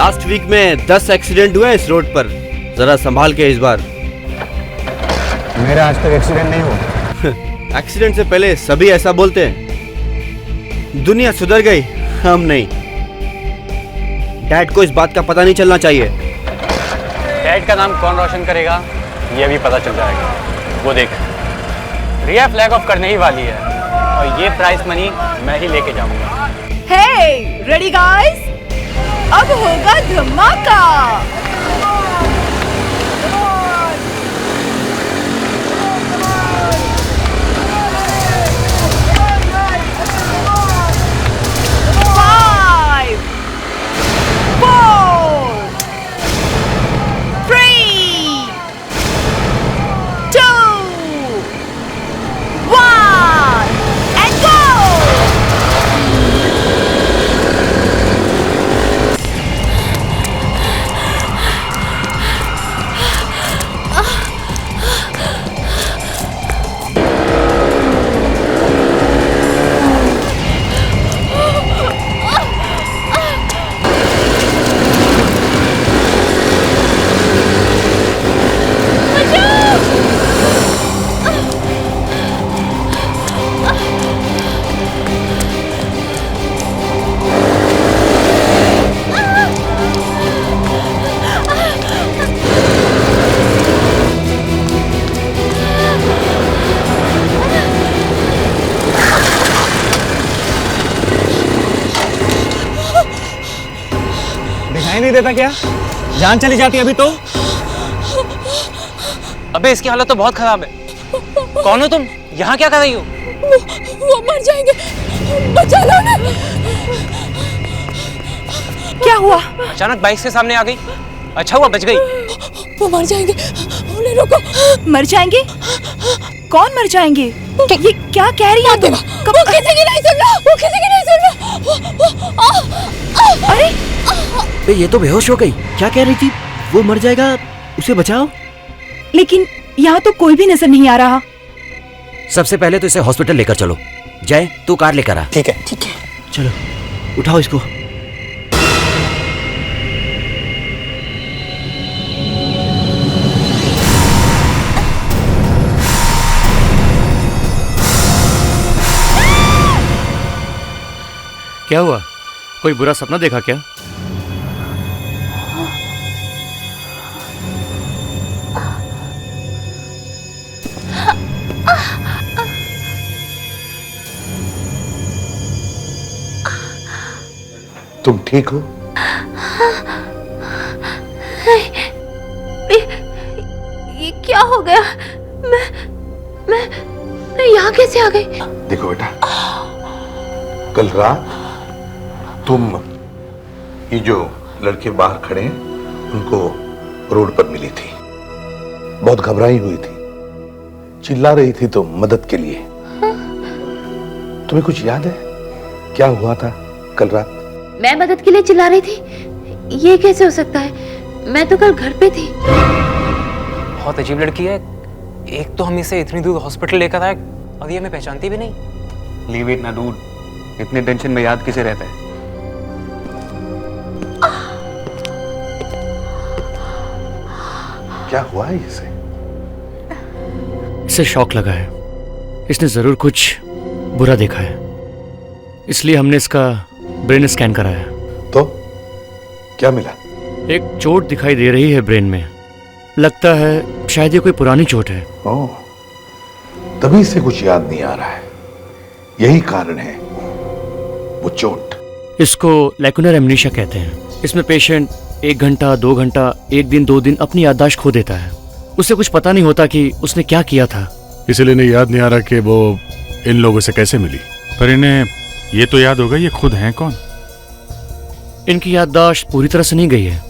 Last week में 10 accident हुए इस रोड पर, जरा संभाल के इस बार। मेरा आज तक एक्सीडेंट नहीं हुआ। एक्सीडेंट से पहले सभी ऐसा बोलते हैं। दुनिया सुधर गई, हम नहीं। डैड को इस बात का पता नहीं चलना चाहिए। डैड का नाम कौन रोशन करेगा ये भी पता चल जाएगा। वो देख, रिया फ्लैग ऑफ करने ही वाली है और ये प्राइस मनी मैं ही लेके जाऊंगा। हे, रेडी गाइस? अब होगा धमाका। दिखाई नहीं देता क्या? जान चली जाती अभी तो। अबे इसकी हालत तो बहुत खराब है। कौन हो तुम? यहाँ क्या कर रही हो? वो मर जाएंगे, बचा लो ना। क्या हुआ? अचानक बाइक के सामने आ गई। अच्छा हुआ बच गई। वो मर जाएंगे, उन्हें रोको। मर जाएंगे? कौन मर जाएंगे? ये क्या कह रही है तुम? वो किसी की नहीं सुन रहा, वो किसी की नहीं सुन रहा। अरे ये तो बेहोश हो गई। क्या कह रही थी? वो मर जाएगा, उसे बचाओ। लेकिन यहाँ तो कोई भी नजर नहीं आ रहा। सबसे पहले तो इसे हॉस्पिटल लेकर चलो। जय, तू कार लेकर आ। ठीक है। चलो उठाओ इसको। क्या हुआ? कोई बुरा सपना देखा क्या? तुम ठीक हो? ये क्या हो गया? मैं यहाँ कैसे आ गई? देखो बेटा, कल रात तुम ये जो लड़के बाहर खड़े हैं उनको रोड पर मिली थी। बहुत घबराई हुई थी, चिल्ला रही थी तो मदद के लिए। तुम्हें कुछ याद है क्या हुआ था कल रात? मैं मदद के लिए चिल्ला रही थी? ये कैसे हो सकता है? मैं तो कल घर पे थी। बहुत अजीब लड़की है। एक तो हम इसे इतनी दूर हॉस्पिटल लेकर आए और ये हमें पहचानती भी नहीं। लीव इट ना डूड, इतने टेंशन में याद किसे रहता है? क्या हुआ है इसे? इसे शॉक लगा है। इसने जरूर कुछ बुरा देखा है, इसलिए हमने इसका ब्रेन स्कैन कराया। तो क्या मिला? एक चोट दिखाई दे रही है ब्रेन में। लगता है शायद ये कोई पुरानी चोट है। ओह, तभी से कुछ याद नहीं आ रहा है। यही कारण है वो चोट। इसको लैकुनर एमनीशिया कहते हैं। इसमें पेशेंट 1 घंटा 2 घंटा 1 दिन 2 दिन अपनी याददाश्त खो देता है। उसे कुछ पता नहीं होता कि उसने क्या किया था। इसलिए इन्हें याद नहीं आ रहा कि वो इन लोगों से कैसे मिली। पर इन्हें ये तो याद होगा ये खुद हैं कौन। इनकी याददाश्त पूरी तरह से नहीं गई है,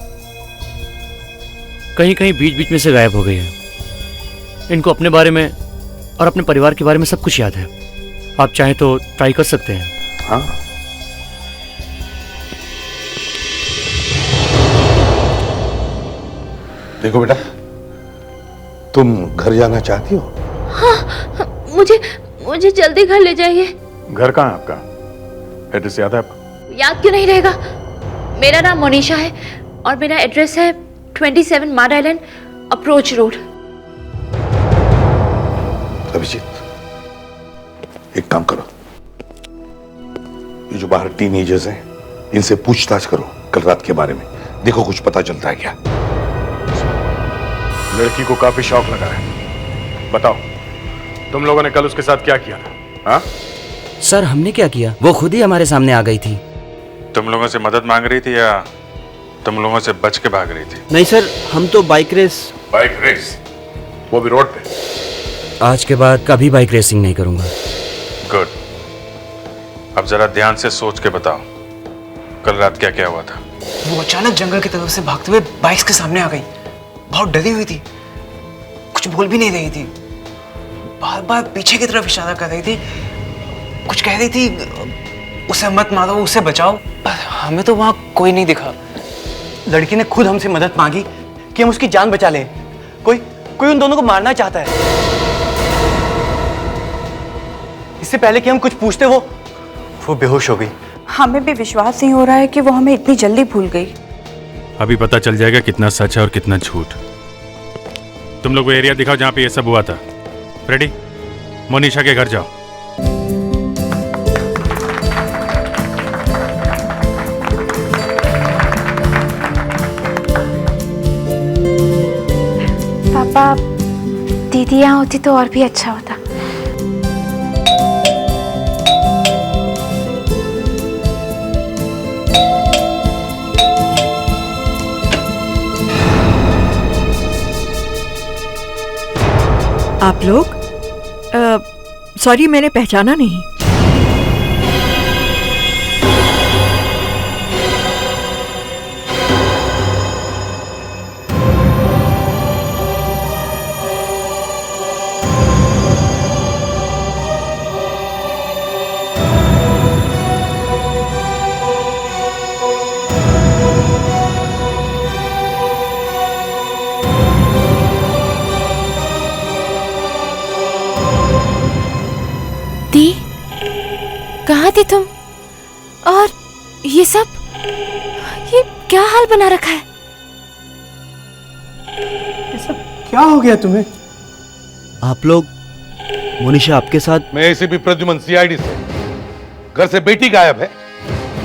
कहीं कहीं बीच बीच में से गायब हो गई है। इनको अपने बारे में और अपने परिवार के बारे में सब कुछ याद है। आप चाहें तो ट्राई कर सकते हैं। हाँ, देखो बेटा, तुम घर जाना चाहती हो? हाँ, मुझे जल्दी घर ले जाइए। घर कहाँ है आपका? एड्रेस याद है आपको? याद क्यों नहीं रहेगा? मेरा नाम मोनिशा है और मेरा एड्रेस है 27 मार आइलैंड अप्रोच रोड। अभिजीत, एक काम करो, ये जो बाहर टीनेजर्स हैं इनसे पूछताछ करो कल रात के बारे में, देखो कुछ पता चलता है क्या। लड़की को काफी शौक लगा है। बताओ, तुम लोगों ने कल उसके साथ क्या किया था? हाँ? सर हमने क्या किया, वो खुद ही हमारे सामने आ गई थी। तुम लोगों से मदद मांग रही थी या तुम लोगों से बच के भाग रही थी? नहीं सर, हम तो बाइक रेस। बाइक रेस, वो भी रोड पे? आज के बाद कभी बाइक रेसिंग नहीं करूंगा। गुड। अब जरा ध्यान से सोच के बताओ, कल रात क्या क्या हुआ था? वो अचानक जंगल की तरफ से भागते हुए बाइक्स के सामने आ गई। बहुत डरी हुई थी, कुछ बोल भी नहीं रही थी, बार बार पीछे की तरफ इशारा कर रही थी, कुछ कह रही थी उसे मत मारो, उसे बचाओ। पर हमें तो वहां कोई नहीं दिखा। लड़की ने खुद हमसे मदद मांगी कि हम उसकी जान बचा लें। कोई उन दोनों को मारना चाहता है। इससे पहले कि हम कुछ पूछते वो बेहोश हो गई। हमें भी विश्वास नहीं हो रहा है कि वो हमें इतनी जल्दी भूल गई। अभी पता चल जाएगा कितना सच है और कितना झूठ। तुम लोग वो एरिया दिखाओ जहां पे ये सब हुआ था। रेडी? मोनिशा के घर जाओ। पापा, दीदी यहाँ होती तो और भी अच्छा होता। आप लोग? सॉरी, मैंने पहचाना नहीं। दी, कहाँ थी तुम? और ये सब, ये क्या हाल बना रखा है? ये सब क्या हो गया तुम्हें? आप लोग, मोनिशा आपके साथ? मैं एसीपी प्रद्युमन, सीआईडी से। घर से बेटी गायब है,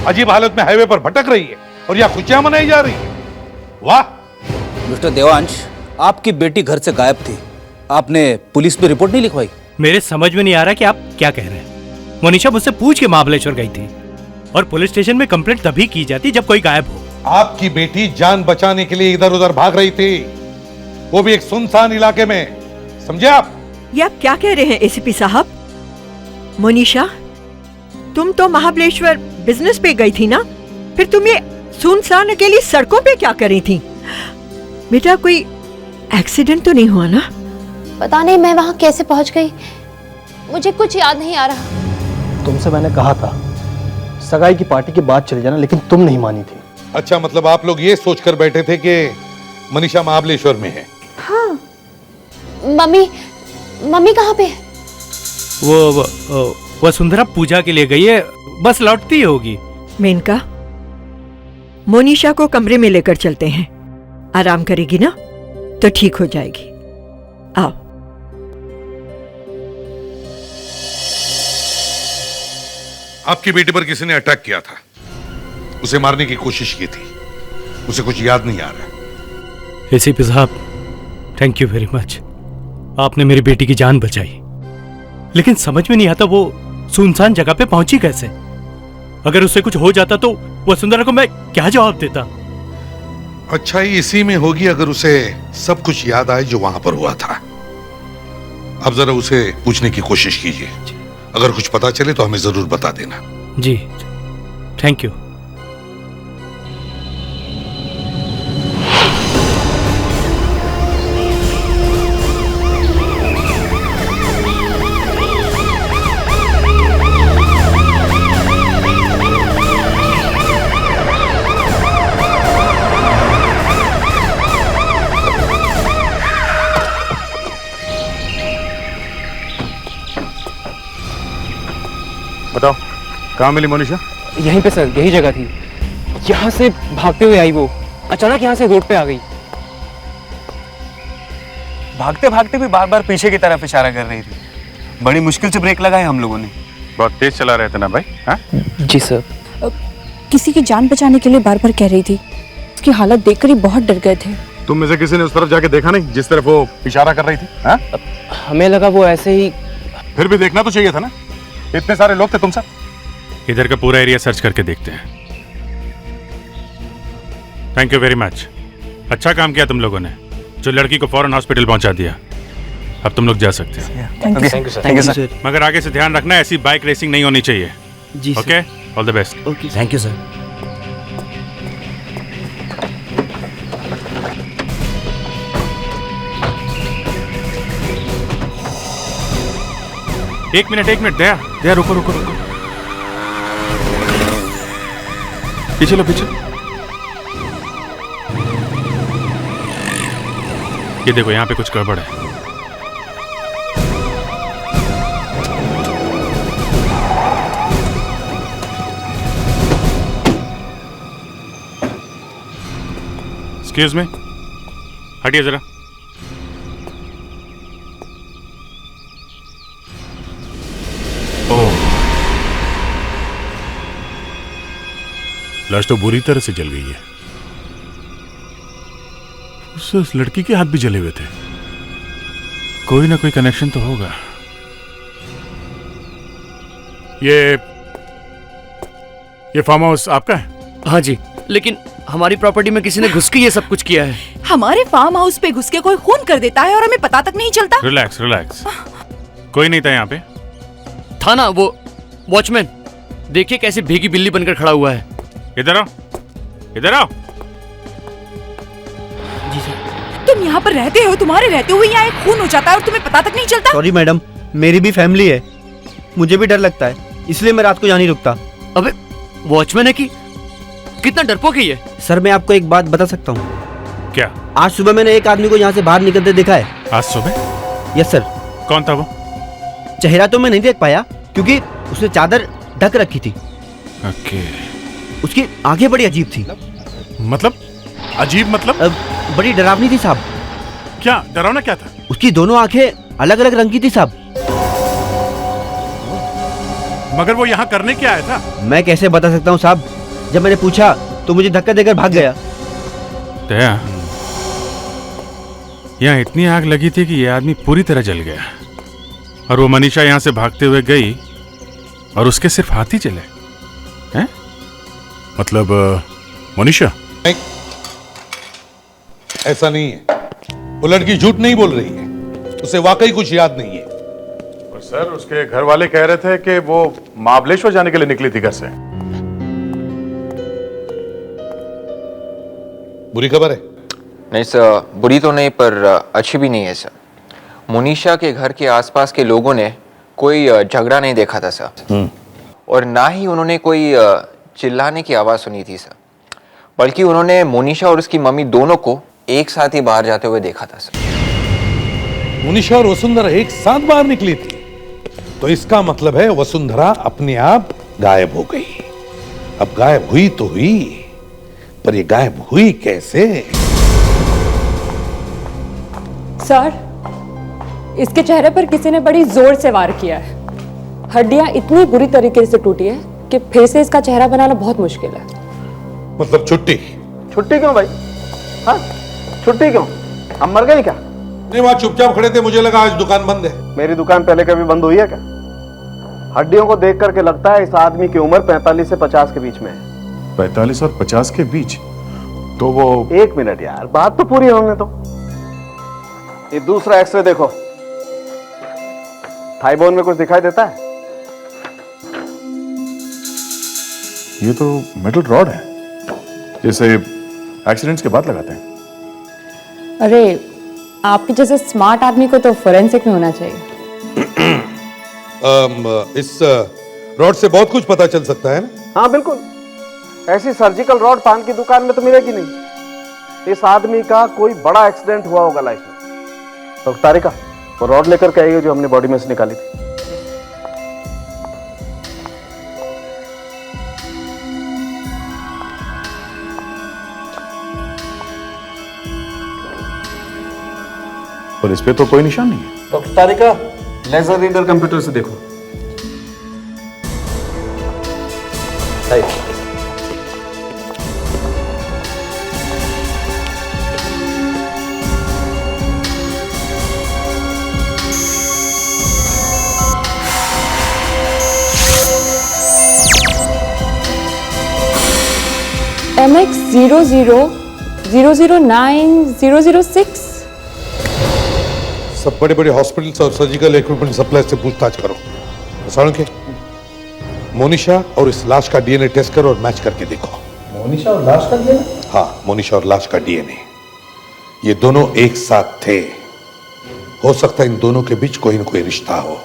अजीब हालत में हाईवे पर भटक रही है और यहाँ खुशियां मनाई जा रही है। वाह! मिस्टर देवांश, आपकी बेटी घर से गायब थी, आपने पुलिस में रिपोर्ट नहीं लिखवाई? मेरे समझ में नहीं आ रहा कि आप क्या कह रहे हैं। मोनिशा मुझसे पूछ के महाबलेश्वर गई थी और पुलिस स्टेशन में कंप्लेंट तभी की जाती जब कोई गायब हो। आपकी बेटी जान बचाने के लिए इधर उधर भाग रही थी, वो भी एक सुनसान इलाके में, समझे आप? ये आप क्या कह रहे हैं एसीपी साहब? मोनिशा, तुम तो महाबलेश्वर बिजनेस पे गई थी ना, फिर तुम ये सुनसान अकेली सड़कों पे क्या कर रही थी? बेटा, कोई एक्सीडेंट तो नहीं हुआ ना? पता नहीं मैं वहां कैसे पहुंच गई, मुझे कुछ याद नहीं आ रहा। तुमसे मैंने कहा था सगाई की पार्टी के बाद चले जाना, लेकिन तुम नहीं मानी थी। अच्छा, मतलब आप लोग ये सोचकर बैठे थे कि मनीषा महाबलेश्वर में है? हाँ। मम्मी कहाँ पे? वो वसुंधरा पूजा के लिए गई है, बस लौटती होगी। मेनका, मोनिशा को कमरे में लेकर चलते हैं, आराम करेगी ना तो ठीक हो जाएगी। आओ। आपकी बेटी पर किसी ने अटैक किया था, उसे मारने की कोशिश की थी, उसे कुछ याद नहीं आ रहा। एसीपी साहब, थैंक यू वेरी मच। आपने मेरी बेटी की जान बचाई, लेकिन समझ में नहीं आता वो सुनसान जगह पे पहुंची कैसे। अगर उससे कुछ हो जाता तो वसुंधरा को मैं क्या जवाब देता? अच्छा, इसी में होगी अगर उसे सब कुछ याद आए जो वहां पर हुआ था। अब जरा उसे पूछने की कोशिश कीजिए, अगर कुछ पता चले तो हमें जरूर बता देना। जी, थैंक यू। बताओ, कहाँ मिली मोनिशा? यहीं पे सर, यही जगह थी। यहाँ से भागते हुए आई वो, अचानक यहाँ से रोड पे आ गई। भागते भागते भी बार बार पीछे की तरफ इशारा कर रही थी। बड़ी मुश्किल से ब्रेक लगाए हम लोगों ने। बहुत तेज चला रहे थे ना भाई? हाँ? जी सर। किसी की जान बचाने के लिए बार बार कह रही थी। उसकी हालत देखकर ही बहुत डर गए थे। तुम में से किसी ने उस तरफ जाके देखा नहीं जिस तरफ वो इशारा कर रही थी? हाँ? हमें लगा वो ऐसे ही। फिर भी देखना तो चाहिए था ना, इतने सारे लोग थे तुम सब। इधर का पूरा एरिया सर्च करके देखते हैं। Thank you very much. अच्छा काम किया तुम लोगों ने, जो लड़की को फौरन हॉस्पिटल पहुंचा दिया। अब तुम लोग जा सकते हो। Thank you sir. मगर आगे से ध्यान रखना, ऐसी बाइक रेसिंग नहीं होनी चाहिए। जी okay, all the best. Okay thank you sir. एक मिनट दया दया, रुको रुको रुको, पीछे लो पीछे। ये देखो यहाँ पे कुछ गड़बड़ है। एक्सक्यूज मी, हटिए जरा। लाश तो बुरी तरह से जल गई है। उस लड़की के हाथ भी जले हुए थे। कोई ना कोई कनेक्शन तो होगा। ये फार्म हाउस आपका है? हाँ जी, लेकिन हमारी प्रॉपर्टी में किसी ने घुस के ये सब कुछ किया है। हमारे फार्म हाउस पे घुस के कोई खून कर देता है और हमें पता तक नहीं चलता। रिलैक्स रिलैक्स, कोई नहीं था यहाँ पे। था ना वो वॉचमैन, देखिए कैसे भीगी बिल्ली बनकर खड़ा हुआ है। इधर आओ, इधर आओ। तुम यहाँ पर रहते हो, तुम्हारे रहते हुए यहाँ एक खून हो जाता है और तुम्हें पता तक नहीं चलता। सॉरी मैडम, मेरी भी फैमिली है, मुझे भी डर लगता है, इसलिए मैं रात को यहाँ नहीं रुकता। अबे वॉचमैन है कि कितना डरपोक है ये। सर मैं आपको एक बात बता सकता हूँ। क्या? आज सुबह मैंने एक आदमी को यहाँ से बाहर निकलते देखा है। आज सुबह? Yes sir. कौन था वो? चेहरा तो मैं नहीं देख पाया क्योंकि उसने चादर ढक रखी थी। ओके। उसकी आंखें बड़ी अजीब थी। मतलब? अजीब मतलब? बड़ी डरावनी थी साहब। क्या डरावना क्या था? उसकी दोनों आंखें अलग अलग रंग की थी साहब। मगर वो यहाँ करने क्या आया था? मैं कैसे बता सकता हूँ साहब, जब मैंने पूछा तो मुझे धक्का देकर भाग गया। दया, यहाँ इतनी आग लगी थी कि ये आदमी पूरी तरह जल गया और वो मनीषा यहाँ से भागते हुए गई और उसके सिर्फ हाथ ही चले हैं? मतलब मनीषा? नहीं, ऐसा नहीं है। वो लड़की झूठ नहीं बोल रही है, उसे वाकई कुछ याद नहीं है। सर उसके घर वाले कह रहे थे कि वो महाबलेश्वर जाने के लिए निकली थी घर से। बुरी खबर है? नहीं सर, बुरी तो नहीं पर अच्छी भी नहीं है सर। मुनीषा के घर के आसपास के लोगों ने कोई झगड़ा नहीं देखा था सर, और ना ही उन्होंने कोई चिल्लाने की आवाज़ सुनी थी सर, बल्कि उन्होंने मुनीषा और उसकी मम्मी दोनों को एक साथ ही बाहर जाते हुए देखा था सर। मुनीषा और वसुंधरा एक साथ बाहर निकली थी, तो इसका मतलब है वसुंधरा अपने आप गायब हो गई। अब गायब हुई तो हुई, पर ये गायब हुई कैसे? सर, इसके चेहरे पर किसी ने बड़ी जोर से वार किया है। हड्डियां इतनी बुरी तरीके से टूटी है कि फिर से इसका चेहरा बनाना बहुत मुश्किल है। मतलब छुट्टी? छुट्टी क्यों भाई? हाँ, छुट्टी क्यों? हम मर गए क्या? नहीं, वहां चुपचाप खड़े थे, मुझे लगा आज दुकान बंद है। मेरी दुकान पहले कभी बंद हुई है क्या? हड्डियों को देख करके लगता है इस आदमी की उम्र 45 से 50 के बीच में है। 45 और 50 के बीच? तो वो एक मिनट यार, बात तो पूरी होने दो। ये दूसरा एक्सरे देखो, थाई बोन में कुछ दिखाई देता है? ये तो मेटल रॉड है, जैसे एक्सीडेंट्स के बाद लगाते हैं। अरे आपके जैसे स्मार्ट आदमी को तो फोरेंसिक में होना चाहिए। इस रॉड से बहुत कुछ पता चल सकता है ना? हाँ बिल्कुल, ऐसी सर्जिकल रॉड पान की दुकान में तो मिलेगी नहीं। इस आदमी का कोई बड़ा एक्सीडेंट हुआ होगा लाइफ में। तो तारिका, वो रॉड लेकर के आई है जो हमने बॉडी में से निकाली थी। और इस पे तो कोई निशान नहीं है। डॉक्टर तारिका, लेजर रीडर कंप्यूटर से देखो। MX00009006। सब बड़े बड़े हॉस्पिटल्स और सर्जिकल इक्विपमेंट सप्लाई से पूछताछ करो। के मोनिशा और इस लाश का डीएनए टेस्ट करो और मैच करके देखो। मोनिशा और लाश का डीएनए? हाँ, मोनिशा और लाश का डीएनए, ये दोनों एक साथ थे। हो सकता है इन दोनों के बीच कोई न कोई रिश्ता हो।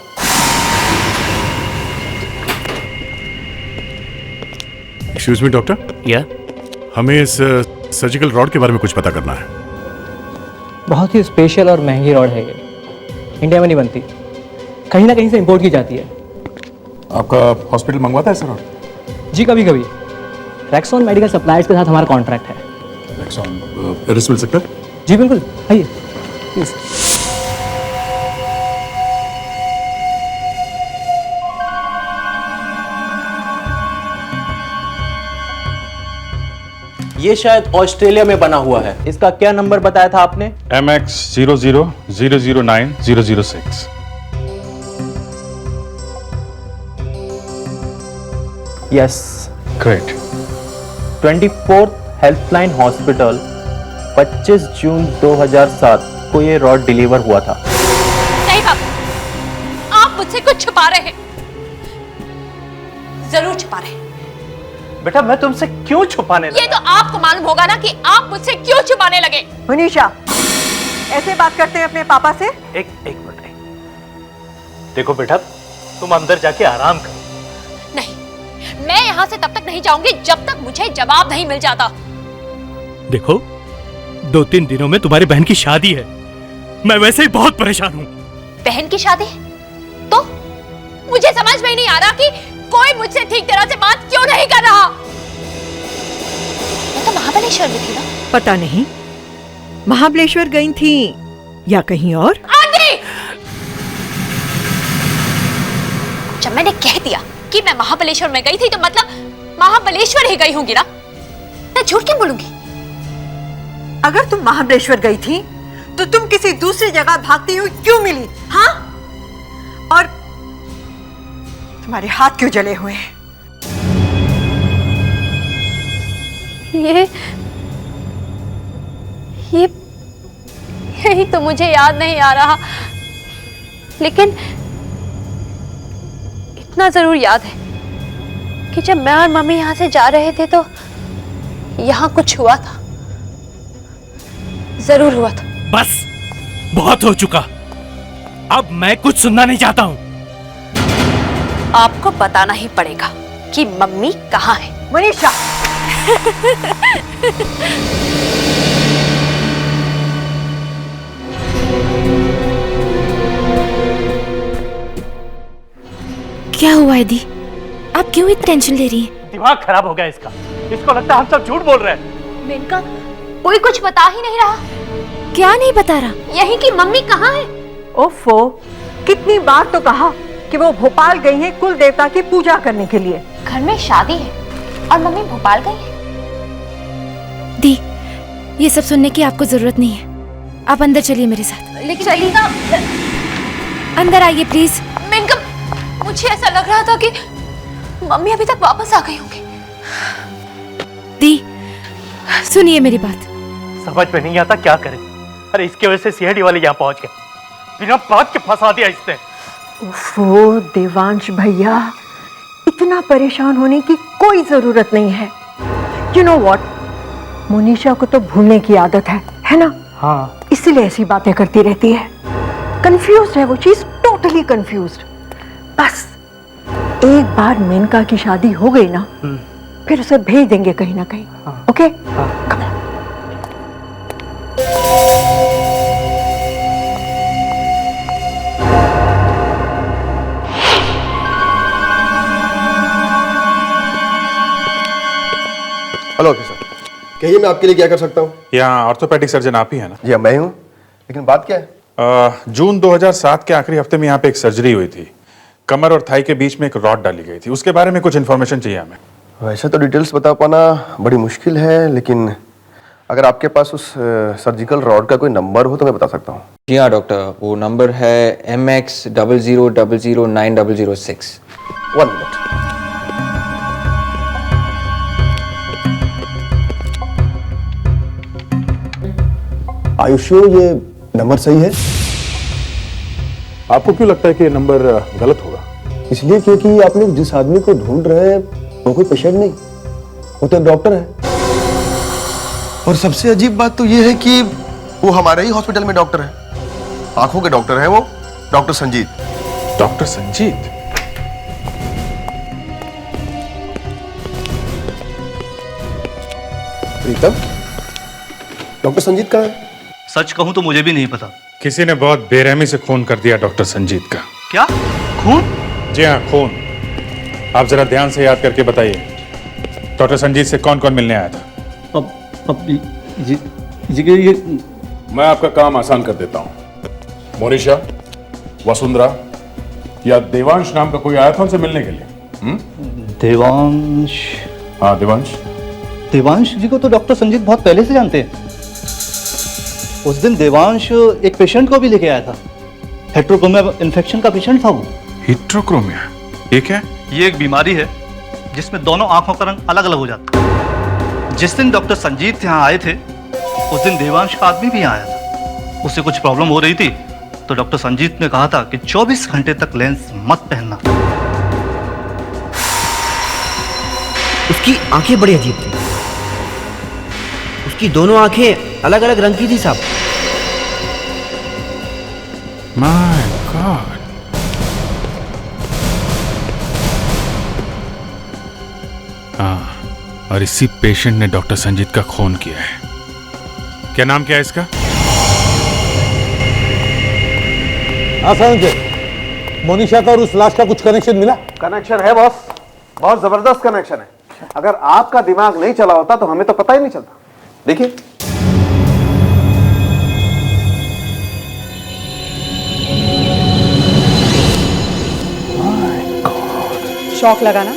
Excuse me doctor. या हमें इस सर्जिकल रॉड के बारे में कुछ पता करना है। बहुत ही स्पेशल और महंगी रॉड है ये, इंडिया में नहीं बनती, कहीं ना कहीं से इंपोर्ट की जाती है। आपका हॉस्पिटल मंगवाता है सर रॉड? जी कभी कभी। रैक्सॉन मेडिकल सप्लायर्स के साथ हमारा कॉन्ट्रैक्ट है। रैक्सॉन एरिसविल सेक्टर? जी बिल्कुल, आइए प्लीज। ये शायद ऑस्ट्रेलिया में बना हुआ है। इसका क्या नंबर बताया था आपने? MX00009006। Yes, great. 24th helpline hospital 25 जून 2007 को ये रॉड डिलीवर हुआ था। नहीं बाबू, आप मुझसे कुछ छुपा रहे हैं, जरूर छुपा रहे हैं। बेटा मैं तुमसे क्यों छुपाने लगा? ये तो आपको मालूम होगा ना कि आप मुझसे क्यों छुपाने लगे। मनीषा, ऐसे बात करते हैं अपने पापा से? एक मिनट। देखो बेटा, तुम अंदर जाके आराम करो। नहीं, मैं यहाँ से तब तक नहीं जाऊंगी जब तक मुझे जवाब नहीं मिल जाता। देखो, 2-3 दिनों में तुम्हारी बहन की शादी है। मैं वैसे ही बहुत परेशान हूँ। बहन की शादी? तो मुझे समझ में ही नहीं आ रहा कि कोई मुझसे ठीक तरह से बात क्यों नहीं कर रहा। मैं तो महाबलेश्वर में थी ना। पता नहीं महाबलेश्वर गई थी या कहीं और। आंटी! जब मैंने कह दिया कि मैं महाबलेश्वर में गई थी तो मतलब महाबलेश्वर ही गई होंगी ना। मैं झूठ क्यों बोलूंगी? अगर तुम महाबलेश्वर गई थी तो तुम किसी दूसरी जगह भागती हुई क्यों मिली? हाँ, और तुम्हारे हाथ क्यों जले हुए हैं? यही तो मुझे याद नहीं आ रहा, लेकिन इतना जरूर याद है कि जब मैं और मम्मी यहाँ से जा रहे थे तो यहाँ कुछ हुआ था, जरूर हुआ था। बस, बहुत हो चुका। अब मैं कुछ सुनना नहीं चाहता हूँ। आपको बताना ही पड़ेगा कि मम्मी कहाँ है। मनीषा! क्या हुआ है दी? आप क्यों इतनी टेंशन ले रही हैं? दिमाग खराब हो गया इसका। इसको लगता है हम सब झूठ बोल रहे हैं। मेनका, कोई कुछ बता ही नहीं रहा। क्या नहीं बता रहा? यही कि मम्मी कहाँ है। ओफो, कितनी बार तो कहा कि वो भोपाल गई हैं कुल देवता की पूजा करने के लिए। घर में शादी है और मम्मी भोपाल गई है। दी, ये सब सुनने की आपको जरूरत नहीं है। आप अंदर चलिए मेरे साथ। लेकिन चलिए, अंदर आइए प्लीज। मेनका, मुझे ऐसा लग रहा था कि मम्मी अभी तक वापस आ गई होंगी। दी, सुनिए मेरी बात। समझ में नहीं आता क्या करें। अरे इसकी वजह से सीआईडी वाले यहाँ पहुंच गए, बिना बात के फंसा दिया इसने। ओफो देवांश भैया, इतना परेशान होने की कोई जरूरत नहीं है। यू नो व्हाट, मोनिशा को तो भूलने की आदत है ना? हाँ, इसलिए ऐसी बातें करती रहती है। कंफ्यूज्ड है वो, चीज टोटली कंफ्यूज्ड। बस एक बार मेनका की शादी हो गई ना, फिर उसे भेज देंगे कहीं ना कहीं। ओके? हेलो ऑफिसर, कहिए मैं आपके लिए क्या कर सकता हूँ? यहाँ ऑर्थोपेडिक सर्जन आप ही है ना? जी हाँ, मैं हूँ। लेकिन बात क्या है? जून 2007 के आखिरी हफ्ते में यहाँ पे एक सर्जरी हुई थी। कमर और थाई के बीच में एक रॉड डाली गई थी। उसके बारे में कुछ इन्फॉर्मेशन चाहिए हमें। वैसे तो डिटेल्स बता पाना बड़ी मुश्किल है, लेकिन अगर आपके पास उस सर्जिकल रॉड का कोई नंबर हो तो मैं बता सकता हूँ। जी हाँ डॉक्टर, वो नंबर है MX00009006। 1 मिनट। आयुष्यो, ये नंबर सही है? आपको क्यों लगता है कि ये नंबर गलत होगा? इसलिए क्योंकि आप लोग जिस आदमी को ढूंढ रहे हैं वो कोई पेशेंट नहीं, वो तो एक डॉक्टर है। और सबसे अजीब बात तो ये है कि वो हमारे ही हॉस्पिटल में डॉक्टर है। आंखों के डॉक्टर है वो, डॉक्टर संजीत। डॉक्टर संजीत? प्रीतम, डॉक्टर संजीत कहाँ है? सच कहूं तो मुझे भी नहीं पता। किसी ने बहुत बेरहमी से खून कर दिया डॉक्टर संजीत का। क्या खून? जी हाँ, खून। आप जरा ध्यान से याद करके बताइए, डॉक्टर संजीत से कौन कौन मिलने आया था? अब ये मैं आपका काम आसान कर देता हूँ। मोनिशा, वसुंधरा या देवांश नाम का कोई आया था उनसे मिलने के लिए? देवांश? हाँ, देवांश। देवांश जी को तो डॉक्टर संजीत बहुत पहले से जानते हैं। उस दिन देवांश एक पेशेंट को भी लेके आया था। हेट्रोक्रोमिया इन्फेक्शन का पेशेंट था वो। हेट्रोक्रोमिया? ये क्या? ये एक बीमारी है जिसमें दोनों आंखों का रंग अलग अलग हो जाता है। जिस दिन डॉक्टर संजीत यहाँ आए थे उस दिन देवांश का आदमी भी यहाँ आया था। उसे कुछ प्रॉब्लम हो रही थी तो डॉक्टर संजीत ने कहा था कि 24 घंटे तक लेंस मत पहनना। उसकी आंखें बड़ी अजीब थी। उसकी दोनों आंखें अलग अलग रंग की थी साहब। My God. हाँ, और इसी पेशेंट ने डॉक्टर संजीत का खून किया है। क्या नाम क्या है इसका? संजय, मोनिशा का और उस लाश का कुछ कनेक्शन मिला? कनेक्शन है बॉस, बहुत जबरदस्त कनेक्शन है। अगर आपका दिमाग नहीं चला होता तो हमें तो पता ही नहीं चलता। देखिए, शौक लगा ना?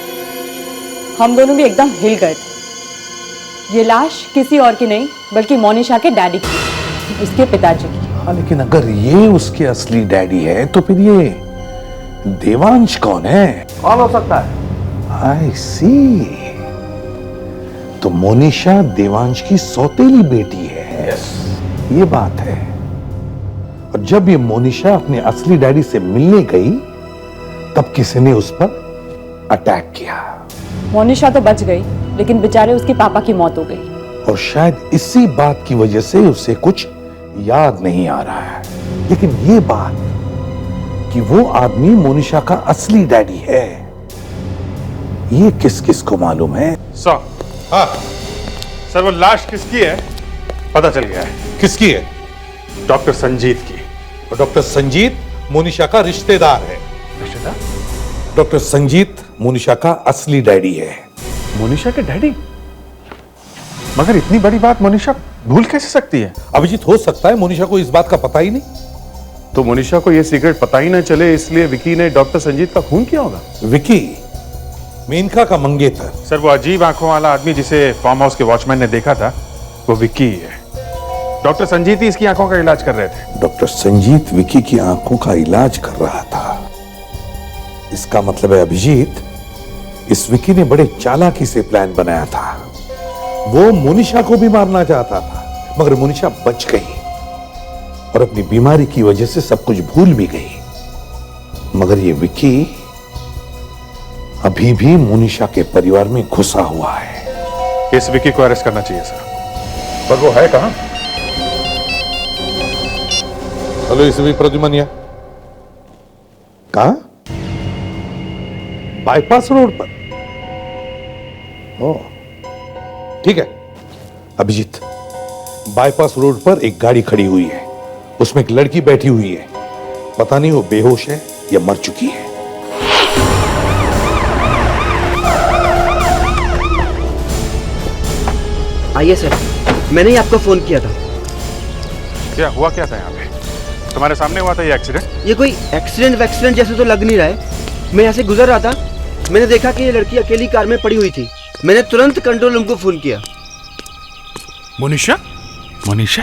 हम दोनों भी एकदम हिल गए थे। ये लाश किसी और की नहीं बल्कि मोनिशा के डैडी की, उसके पिताजी की। हाँ, लेकिन अगर ये उसके असली डैडी है तो फिर ये देवांश कौन है? कौन हो सकता है? आई सी। तो मोनिशा देवांश की सौतेली बेटी है। ये बात है। और जब ये मोनिशा अपने असली डैडी से मिलने गई तब किसी ने उस पर अटैक किया। मोनिशा तो बच गई लेकिन बेचारे उसके पापा की मौत हो गई। और शायद इसी बात की वजह से उसे कुछ याद नहीं आ रहा है। लेकिन ये बात कि वो आदमी मोनिशा का असली डैडी है, ये किस किस को मालूम है? हाँ सर, वो लाश किसकी है पता चल गया है। किसकी है? डॉक्टर संजीत की। और डॉक्टर संजीत मोनिशा का रिश्तेदार है। रिश्तेदार? डॉक्टर संजीत मोनिशा का असली डैडी है। मोनिशा के डैडी? मगर इतनी बड़ी बात मोनिशा भूल कैसे सकती है? अभिजीत, हो सकता है मोनिशा को इस बात का पता ही नहीं। तो मोनिशा को यह सीक्रेट पता ही ना चले इसलिए विकी ने डॉक्टर संजीत का खून किया होगा। विकी मेनका का मंगेतर। सर, वो अजीब आंखों वाला आदमी जिसे फार्म हाउस के वॉचमैन ने देखा था वो विकी ही है। डॉक्टर संजीत ही इसकी आंखों का इलाज कर रहे थे। डॉक्टर संजीत विकी की आंखों का इलाज कर रहा था। इसका मतलब है अभिजीत, इस विकी ने बड़े चालाकी से प्लान बनाया था। वो मोनिशा को भी मारना चाहता था मगर मोनिशा बच गई और अपनी बीमारी की वजह से सब कुछ भूल भी गई। मगर ये विकी अभी भी मोनिशा के परिवार में घुसा हुआ है। इस विकी को अरेस्ट करना चाहिए सर। पर वो है कहां? हेलो, इसे भी प्रद्युमन कहां? बाईपास रोड पर। ओह, ठीक है अभिजीत, बाईपास रोड पर एक गाड़ी खड़ी हुई है, उसमें एक लड़की बैठी हुई है। पता नहीं वो बेहोश है या मर चुकी है। आइए सर, मैंने ही आपको फोन किया था। क्या हुआ क्या था यहाँ पे? तुम्हारे सामने हुआ था ये एक्सीडेंट? ये कोई एक्सीडेंट जैसे तो लग नहीं रहा है। मैं यहाँ से गुजर रहा था, मैंने देखा कि ये लड़की अकेली कार में पड़ी हुई थी। मैंने तुरंत कंट्रोल रूम को फोन किया। मोनिशा? मोनिशा?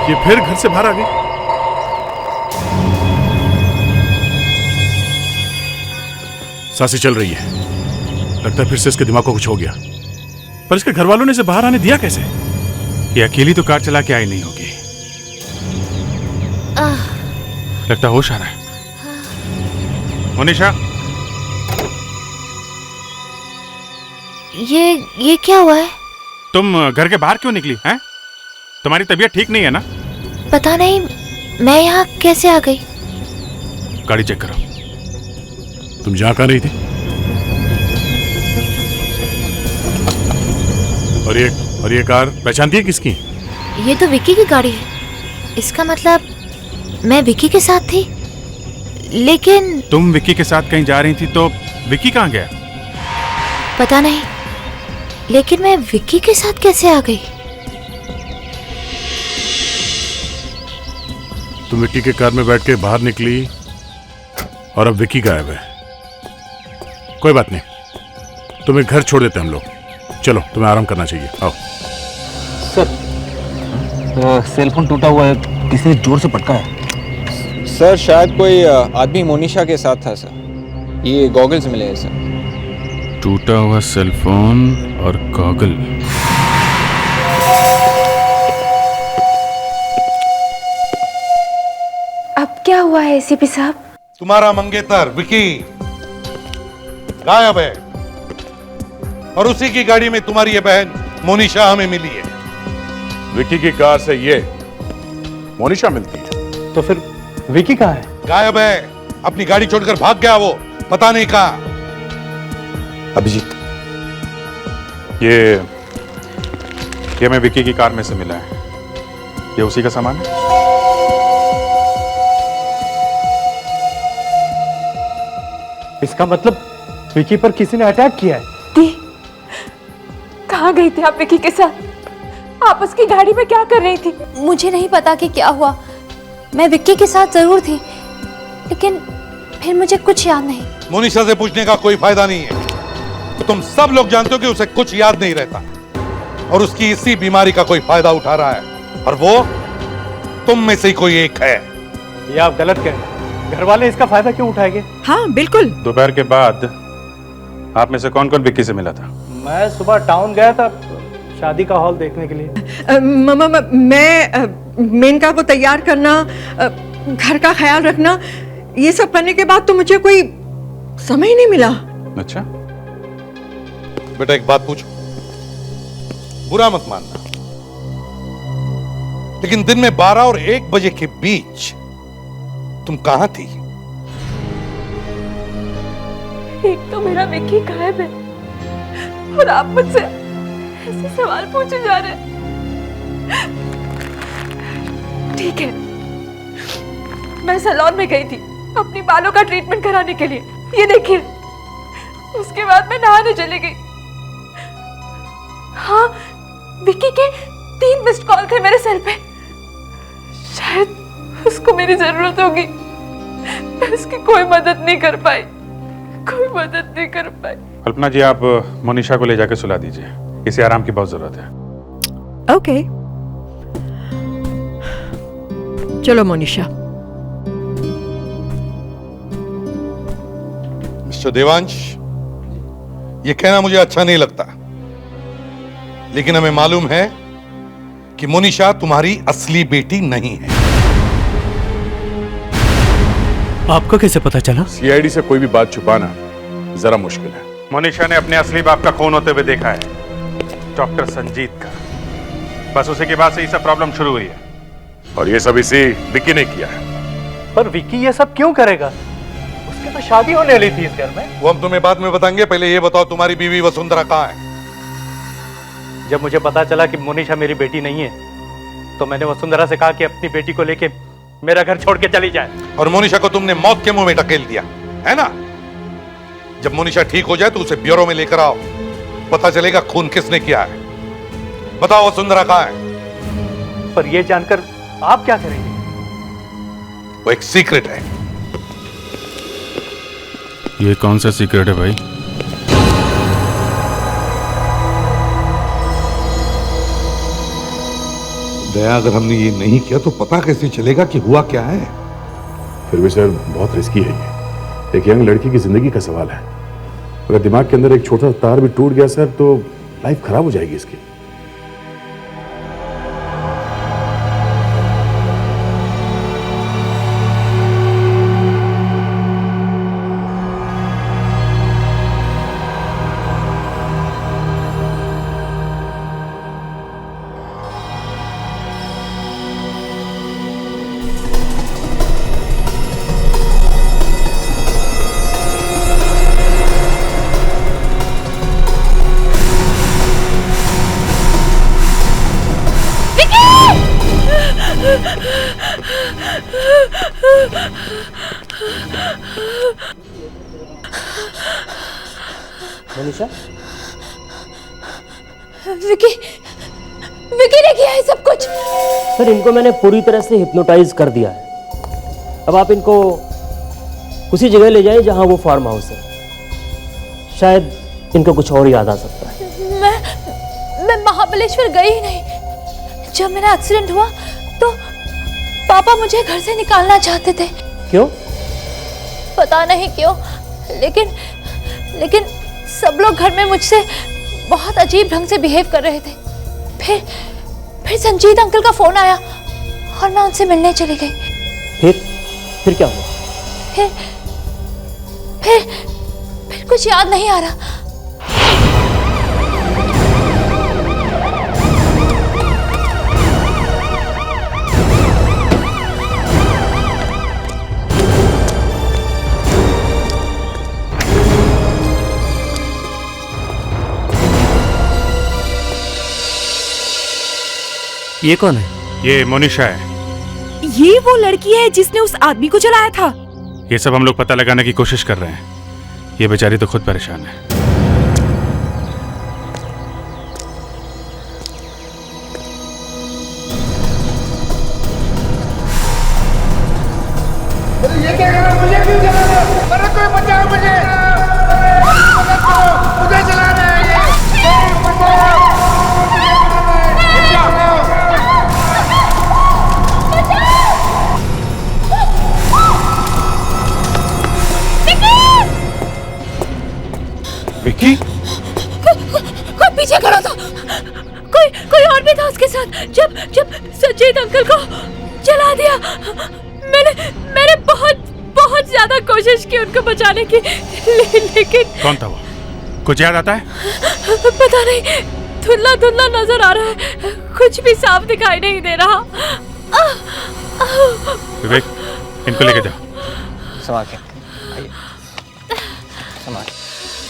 ये फिर घर से बाहर आ गई? सांसें चल रही है, लगता है फिर से इसके दिमाग को कुछ हो गया। पर इसके घर वालों ने इसे बाहर आने दिया कैसे? ये अकेली तो कार चला के आई नहीं होगी। लगता होश आ रहा है। मोनिशा, ये क्या हुआ है? तुम घर के बाहर क्यों निकली हैं? तुम्हारी तबीयत ठीक नहीं है ना? पता नहीं, मैं यहाँ कैसे आ गई? गाड़ी चेक करो। तुम जहाँ कहाँ रही थी? और ये कार पहचानती है किसकी? ये तो विक्की की गाड़ी है। इसका मतलब मैं विक्की के साथ थी। लेकिन तुम विक्की के साथ कहीं जा रही थी तो विक्की कहाँ गया? पता नहीं, लेकिन मैं विक्की के साथ कैसे आ गई? तुम विक्की के कार में बैठ के बाहर निकली और अब विक्की गायब है। कोई बात नहीं, तुम्हें घर छोड़ देते हम लोग। चलो, तुम्हें आराम करना चाहिए, आओ। सर, सेल फोन टूटा हुआ है, किसी ने जोर से पटका है। सर शायद कोई आदमी मोनिशा के साथ था सर। ये गॉगल्स मिले हैं सर। टूटा हुआ सेल फोन और गॉगल। अब क्या हुआ है एसीपी साहब? तुम्हारा मंगेतर विकी गायब है और उसी की गाड़ी में तुम्हारी ये बहन मोनिशा हमें मिली है। विक्की की कार से ये मोनिशा मिलती है। तो फिर विकी कहाँ है? गायब है, अपनी गाड़ी छोड़कर भाग गया वो, पता नहीं कहाँ। अभिजीत, ये मैं विक्की की कार में से मिला है। ये उसी का सामान है। इसका मतलब विकी पर किसी ने अटैक किया है। कहाँ गई थी आप विकी के साथ? आप उसकी गाड़ी में क्या कर रही थी? मुझे नहीं पता कि क्या हुआ। मैं विक्की के साथ जरूर थी, लेकिन फिर मुझे कुछ याद नहीं। मोनिशा से पूछने का कोई फायदा नहीं है। तुम सब लोग जानते हो कि उसे कुछ याद नहीं रहता और उसकी इसी बीमारी का कोई फायदा उठा रहा है, और वो तुम में से ही कोई एक है। ये आप गलत कह रहे हैं। घर वाले इसका फायदा क्यों उठाएंगे? हाँ बिल्कुल। दोपहर के बाद आप में से कौन कौन विक्की से मिला था? मैं सुबह टाउन गया था शादी का हॉल देखने के लिए। मैं मेनका को तैयार करना, घर का ख्याल रखना, ये सब करने के बाद तो मुझे कोई समय नहीं मिला। अच्छा बेटा, एक बात पूछो, बुरा मत मानना, लेकिन दिन में 12 और 1 बजे के बीच तुम कहां थी? एक तो मेरा विक्की गायब है और आप मुझसे ऐसे सवाल पूछे जा रहे हैं। ठीक है, मैं सैलून में गई थी अपनी बालों का ट्रीटमेंट कराने के लिए, ये देखिए। उसके बाद मैं नहाने चली गई। हाँ, विक्की के 3 मिस्ड कॉल थे मेरे सेल पे। शायद उसको मेरी जरूरत होगी। मैं उसकी कोई मदद नहीं कर पाई, कोई मदद नहीं कर पाई। कल्पना जी, आप मोनिशा को ले जाकर सुला दीजिए, इसे आराम की बहुत जरूरत है। ओके, चलो मोनिशा। मिस्टर देवांश, ये कहना मुझे अच्छा नहीं लगता, लेकिन हमें मालूम है कि मोनिशा तुम्हारी असली बेटी नहीं है। आपको कैसे पता चला? सीआईडी से कोई भी बात छुपाना जरा मुश्किल है। मोनिशा ने अपने असली बाप का खून होते हुए देखा है, डॉक्टर संजीत का। बस उसी के बाद से ये सब प्रॉब्लम शुरू हुई है, और ये सब इसी विक्की ने किया है। पर विक्की ये सब क्यों करेगा? उसकी तो शादी होने वाली थी इस घर में। वो हम तुम्हें बाद में बताएंगे, पहले ये बताओ तुम्हारी बीवी वसुंधरा कहाँ है? जब मुझे पता चला कि मोनिशा मेरी बेटी नहीं है, तो मैंने वसुंधरा से कहा कि अपनी बेटी को लेके मेरा घर छोड़ के चली जाए। और मोनिशा को तुमने मौत के मुंह में ढकेल दिया, है ना? जब मोनिशा ठीक हो जाए तो उसे ब्यूरो में लेकर आओ, पता चलेगा खून किसने किया है। बताओ वसुंधरा कहाँ है? पर यह जानकर आप क्या करेंगे? वो एक सीक्रेट है। ये कौन सा सीक्रेट है भाई? दया, अगर हमने ये नहीं किया तो पता कैसे चलेगा कि हुआ क्या है? फिर भी सर बहुत रिस्की है ये। एक यंग लड़की की जिंदगी का सवाल है। अगर दिमाग के अंदर एक छोटा सा तार भी टूट गया सर तो लाइफ खराब हो जाएगी इसकी। मनीषा, विकी, विकी ने किया है सब कुछ। सर इनको मैंने पूरी तरह से हिप्नोटाइज कर दिया है। अब आप इनको उसी जगह ले जाएं जहां वो फार्म हाउस है। शायद इनको कुछ और याद आ सकता है। मैं महाबलेश्वर गई ही नहीं। जब मेरा एक्सीडेंट हुआ तो पापा मुझे घर से निकालना चाहते थे। क्यों? पता नहीं क्यों, लेकिन सब लोग घर में मुझसे बहुत अजीब ढंग से बिहेव कर रहे थे। फिर संजीत अंकल का फोन आया और मैं उनसे मिलने चली गई। फिर क्या हुआ? फिर कुछ याद नहीं आ रहा। ये कौन है? ये मोनिशा है। ये वो लड़की है जिसने उस आदमी को चलाया था। ये सब हम लोग पता लगाने की कोशिश कर रहे हैं। ये बेचारी तो खुद परेशान है। ये क्या कर रहा है? मुझे क्यों चला रहा है? अरे कोई बचाओ मुझे! मदद करो! मुझे चला रहा है ये! बचाओ! विक्की? कोई पीछे खड़ा था। कोई और भी था उसके साथ। जब संजीत अंकल को जला दिया, मैंने बहुत ज्यादा कोशिश की उनको बचाने की, लेकिन कौन था वो? कुछ याद आता है? पता नहीं, धुंधला नजर आ रहा है। कुछ भी साफ दिखाई नहीं दे रहा। विवेक, इनको लेके जाओ। संभाल के आइए, संभाल।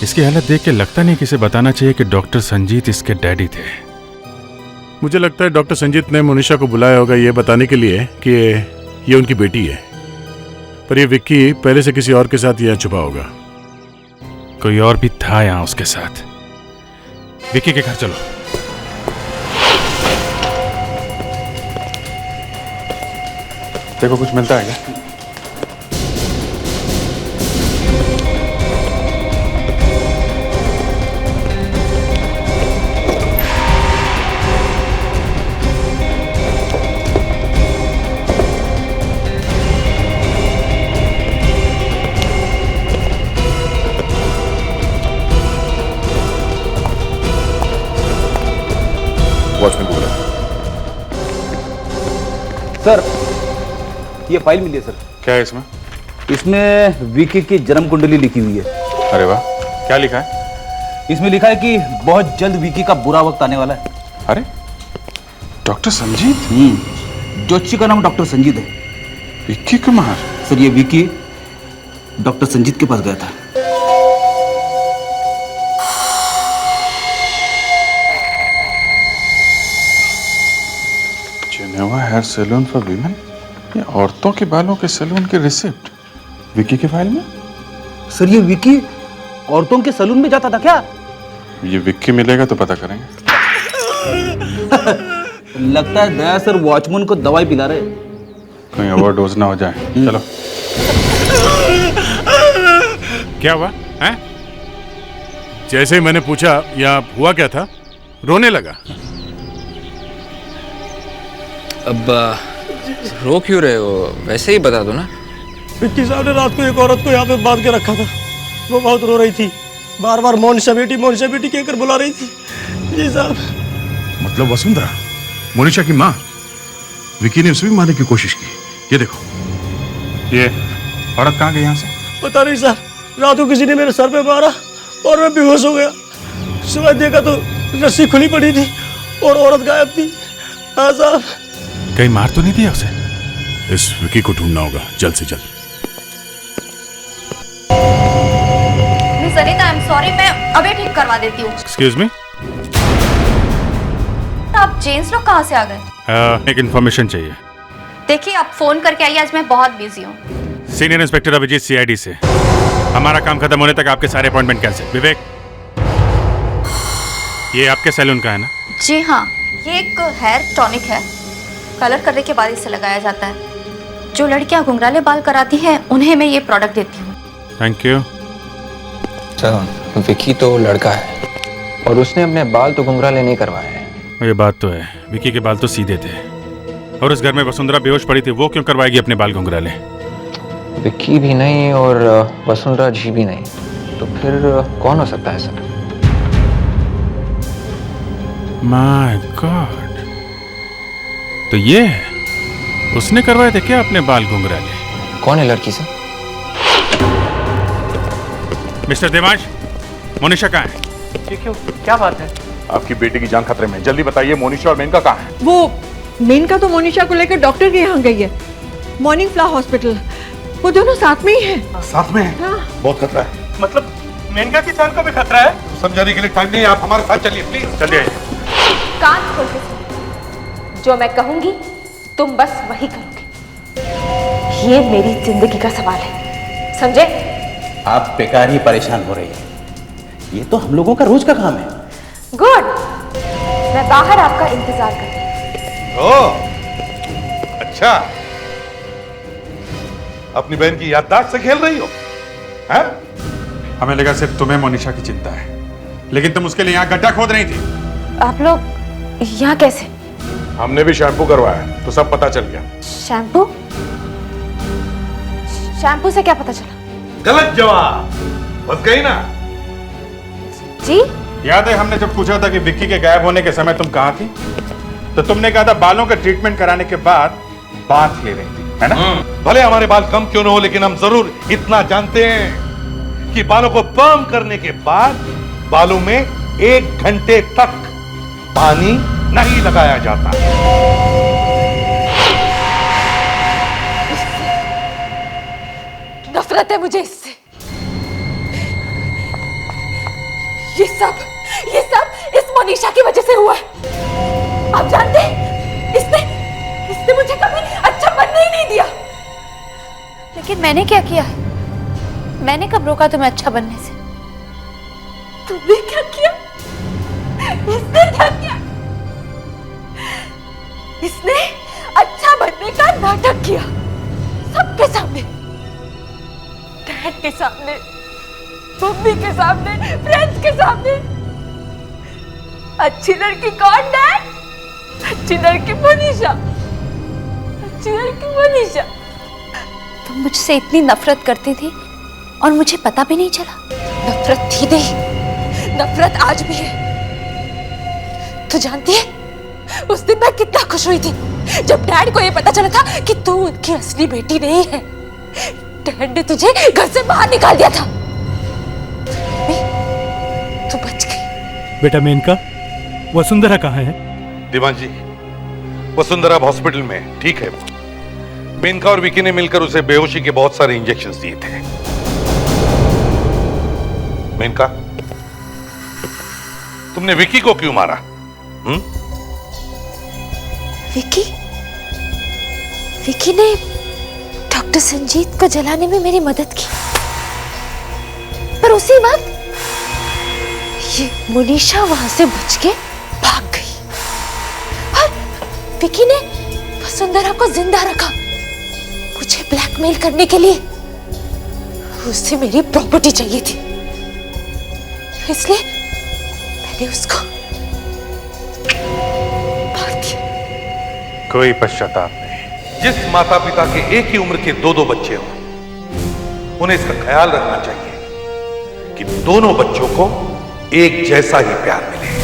इसकी हालत देख के लगता नहीं कि इसे बताना चाहिए कि डॉक्टर संजीत इसके डैडी थे। मुझे लगता है डॉक्टर संजीत ने मोनिशा को बुलाया होगा ये बताने के लिए कि ये उनकी बेटी है। पर ये विक्की पहले से किसी और के साथ यहाँ छुपा होगा। कोई और भी था यहाँ उसके साथ। विक्की के घर चलो। देखो कुछ मिलता है क्या? वॉचमैन को बुला। सर ये फाइल मिली है सर। क्या है इसमें? इसमें विकी की जन्म कुंडली लिखी हुई है। अरे वाह, क्या लिखा है? इसमें लिखा है कि बहुत जल्द विकी का बुरा वक्त आने वाला है। अरे डॉक्टर संजीत? ज्योतिषी का नाम डॉक्टर संजीत है। विक्की कुमार? सर ये विकी डॉक्टर संजीत के पास गया था। Geneva hair salon for women? ये औरतों के बालों के सैलून के रिसिप्ट विकी के फाइल में? सर ये विकी औरतों के सैलून में जाता था क्या? ये विक्की मिलेगा तो पता करेंगे। लगता है दया सर वॉचमैन को दवाई पिला रहे। कहीं ओवरडोज ना हो जाए। चलो। क्या हुआ हैं? जैसे ही मैंने पूछा या हुआ क्या था, रोने लगा। अब रो क्यों रहे हो? वैसे ही बता दो ना। विक्की साहब ने रात को एक औरत को यहाँ पे बांध के रखा था, वो बहुत रो रही थी, बार बार मोनिशा बेटी कहकर बुला रही थी। जी साहब। मतलब वसुंधरा, मोनिशा की माँ? विकी ने उसे भी मारने की कोशिश की। ये देखो, ये औरत कहाँ गई यहाँ से? पता नहीं सर, रात को किसी ने मेरे सर पे मारा और मैं बेहोश हो गया। सुबह देखा तो रस्सी खुली पड़ी थी और औरत गायब थी। हाँ साहब। कहीं मार तो नहीं दिया उसे? इस विकी को ढूंढना होगा जल्द से जल्द। Miss Anita, I am sorry, मैं अभी ठीक करवा देती हूँ। Excuse me. आप जेंट्स लोग कहाँ से आ गए? एक इन्फॉर्मेशन चाहिए। देखिए, आप फोन करके आइए, आज मैं बहुत बिजी हूँ। सीनियर इंस्पेक्टर अभिजीत सीआईडी से। हमारा काम खत्म होने तक आपके सारे अपॉइंटमेंट कैंसिल। विवेक, ये आपके सैलून का है ना? जी हाँ, ये एक हेयर टॉनिक है, कलर करने के बाद इसे लगाया जाता है। जो लड़कियां घुंघराले बाल कराती हैं उन्हें मैं ये प्रोडक्ट देती हूँ। Thank you. सर, विकी तो लड़का है और उसने अपने बाल तो घुंघराले नहीं करवाए हैं। ये बात तो है, विकी के बाल तो सीधे थे और उस घर में वसुंधरा बेहोश पड़ी थी, वो क्यों करवाएगी अपने बाल घुंघराले? विक्की भी नहीं और वसुंधरा जी भी नहीं, तो फिर कौन हो सकता है सर? माय गॉड, तो ये है, उसने करवाए थे क्या अपने बाल घुंघराले? कौन है लड़की से? मिस्टर देवांश, मोनिशा कहाँ है? ये क्यों, क्या बात है? आपकी बेटी की जान खतरे में, जल्दी बताइए मोनिशा और मेनका कहाँ है? वो मेनका तो मोनिशा को लेकर डॉक्टर के यहाँ गई है, मॉर्निंग फ्लावर हॉस्पिटल। वो दोनों साथ में ही हैं। साथ में है? हाँ। बहुत खतरा है। मतलब मेनका की जान को भी खतरा है? समझाने के लिए टाइम नहीं है, आप हमारे साथ चलिए प्लीज। चलिए। कान खोल के सुनो, जो मैं कहूंगी तुम बस वही करोगे। ये मेरी जिंदगी का सवाल है, समझे? आप बेकार ही परेशान हो रही हैं। ये तो हम लोगों का रोज का काम है। गुड, मैं बाहर आपका इंतजार करती हूँ। ओह, अच्छा, अपनी बहन की याददाश्त से खेल रही हो? हैं? हमें लगा सिर्फ तुम्हें मोनिशा की चिंता है, लेकिन तुम उसके लिए यहाँ गड्ढा खोद रही थी। आप लोग यहाँ कैसे? हमने भी शैम्पू करवाया तो सब पता चल गया। शैम्पू? शैम्पू से क्या पता चला? गलत जवाब, बस गई ना। जी? याद है हमने जब पूछा था कि विक्की के गायब होने के समय तुम कहाँ थी, तो तुमने कहा था बालों का ट्रीटमेंट कराने के बाद बात ले रही थी, है ना? भले हमारे बाल कम क्यों न हो, लेकिन हम जरूर इतना जानते हैं कि बालों को पर्म करने के बाद बालों में 1 घंटे तक पानी नहीं लगाया जाता। नफरत है मुझे इससे। ये सब इस मोनिशा की वजह से हुआ है। आप जानते हैं, इसने मुझे कभी अच्छा बनने ही नहीं दिया। लेकिन मैंने क्या किया है? मैंने कब रोका तुम्हें अच्छा बनने से? तुमने क्या किया? इसने क्या किया? इसने अच्छा बनने का नाटक किया, सबके सामने, डैड के सामने, मम्मी के सामने, फ्रेंड्स के सामने। अच्छी लड़की कौन डैड? अच्छी लड़की मोनिशा, अच्छी लड़की मोनिशा। तुम मुझसे इतनी नफरत करती थी और मुझे पता भी नहीं चला। नफरत थी नहीं, नफरत आज भी है। तू जानती है उस दिन मैं कितना खुश हुई थी जब डैड को ये पता चला था कि तू उनकी असली बेटी नहीं है। डैड ने तुझे घर से बाहर निकाल दिया था, तू बच गई। बेटा मेनका, वसुंधरा कहाँ है? दीवान जी, वसुंधरा अब हॉस्पिटल में है, ठीक है। मेनका और विकी ने मिलकर उसे बेहोशी के बहुत सारे इंजेक्शंस दिए थे। मेनका, तुमने विकी को क्यों मारा? विकी ने डॉक्टर संजीत को जलाने में मेरी मदद की, पर उसी वक्त ये मोनिशा वहां से बच के भाग गई। विकी ने वसुंधरा को जिंदा रखा मुझे ब्लैकमेल करने के लिए। उससे मेरी प्रॉपर्टी चाहिए थी, इसलिए मैंने उसको मार दिया। कोई पश्चाताप नहीं। जिस माता पिता के एक ही उम्र के दो बच्चे हों, उन्हें इसका ख्याल रखना चाहिए कि दोनों बच्चों को एक जैसा ही प्यार मिले।